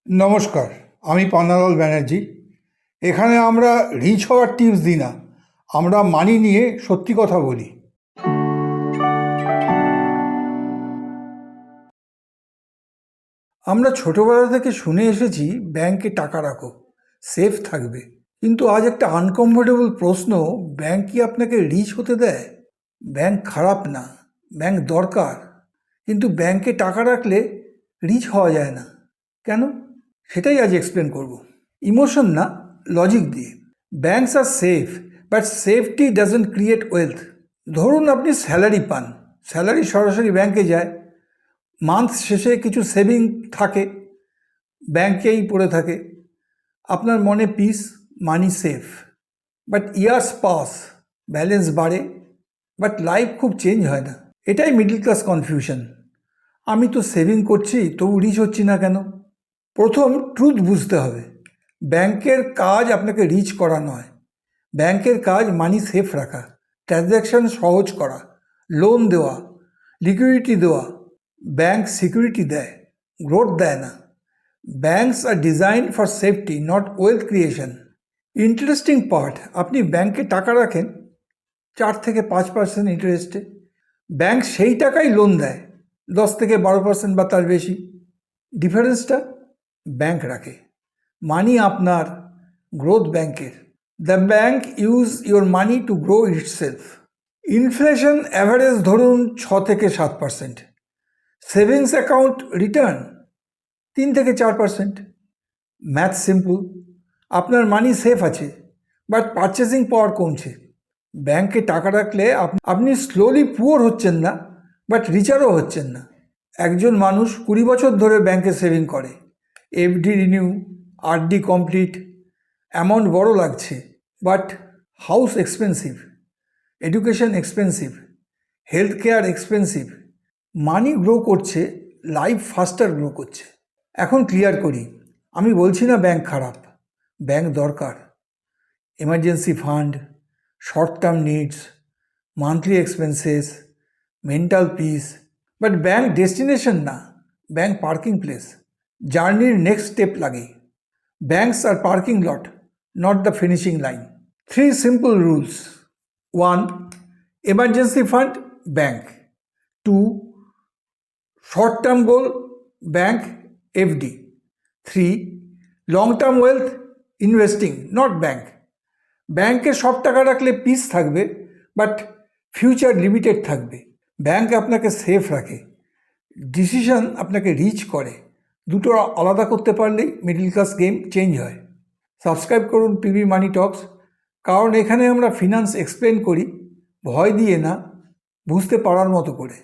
নমস্কার, আমি পান্নালাল ব্যানার্জি। এখানে আমরা রিচ হওয়ার টিপস দিই না, আমরা মানি নিয়ে সত্যি কথা বলি। আমরা ছোটোবেলা থেকে শুনে এসেছি ব্যাংকে টাকা রাখো, সেফ থাকবে। কিন্তু আজ একটা আনকমফোর্টেবল প্রশ্ন, ব্যাংক কি আপনাকে রিচ হতে দেয়? ব্যাংক খারাপ না, ব্যাংক দরকার, কিন্তু ব্যাংকে টাকা রাখলে রিচ হওয়া যায় না কেন? সেটাই আজ এক্সপ্লেন করব। ইমোশন না, লজিক দিয়ে। Banks are safe, but safety doesn't create wealth. ধরুন আপনি স্যালারি পান, স্যালারি সরাসরি ব্যাংকে যায়, মান্থ শেষে কিছু সেভিং থাকে, ব্যাংকেই পড়ে থাকে, আপনার মনে piece, money safe. But years pass, balance বাড়ে, বাট লাইফ খুব চেঞ্জ হয় না। এটাই মিডল ক্লাস কনফিউশন। আমি তো সেভিং করছি, তবু রিচ হচ্ছি না কেন? প্রথম ট্রুথ বুঝতে হবে, ব্যাংকের কাজ আপনাকে রিচ করা নয়। ব্যাংকের কাজ মানি সেফ রাখা, ট্রানজ্যাকশন সহজ করা, লোন দেওয়া, লিকুইডিটি দেওয়া। ব্যাংক সিকিউরিটি দেয়, গ্রোথ দেয় না। Banks are design for safety, not wealth creation. Interesting part, আপনি ব্যাংকে টাকা রাখেন 4 থেকে 5% ইন্টারেস্টে, ব্যাংক সেই টাকাই লোন দেয় 10 থেকে 12% বা তার বেশি। ডিফারেন্সটা ব্যাংক রাখে, মানি আপনার, গ্রোথ ব্যাংকের। The bank use your money to grow itself. Inflation average ধরুন 6 থেকে 7%, সেভিংস অ্যাকাউন্ট রিটার্ন 3 থেকে 4%। ম্যাথ সিম্পল, আপনার মানি সেফ আছে, বাট পারচেসিং পাওয়ার কমছে। ব্যাংকে টাকা রাখলে আপনি স্লোলি পুয়ার হচ্ছেন না, বাট রিচারও হচ্ছেন না। একজন মানুষ 20 বছর ধরে ব্যাংকে সেভিং করে, FD renew, RD complete, amount বড় লাগছে, but house expensive, education expensive, health care expensive. Money grow করছে, লাইফ ফাস্টার গ্রো করছে। এখন ক্লিয়ার করি, আমি বলছি না ব্যাংক খারাপ, ব্যাংক দরকার। Emergency fund, short term needs, monthly expenses, mental peace. But bank destination না, ব্যাংক পার্কিং প্লেস, জার্নির নেক্সট স্টেপ লাগে। Banks are parking lot, not the finishing line. 3 simple rules. 1. Emergency fund, bank. 2. Short-term goal, bank, FD. 3. Long-term wealth, investing, not bank. ব্যাংকে সব টাকা রাখলে piece থাকবে, but future limited থাকবে। Bank আপনাকে safe রাখে, ডিসিশন আপনাকে রিচ করে। দুটো আলাদা করতে পারলেই মিডল ক্লাস গেম চেঞ্জ হয়। সাবস্ক্রাইব করুন পিবি মানি টক্স, কারণ এখানে আমরা ফিনান্স এক্সপ্লেন করি ভয় দিয়ে না, বুঝতে পারার মতো করে।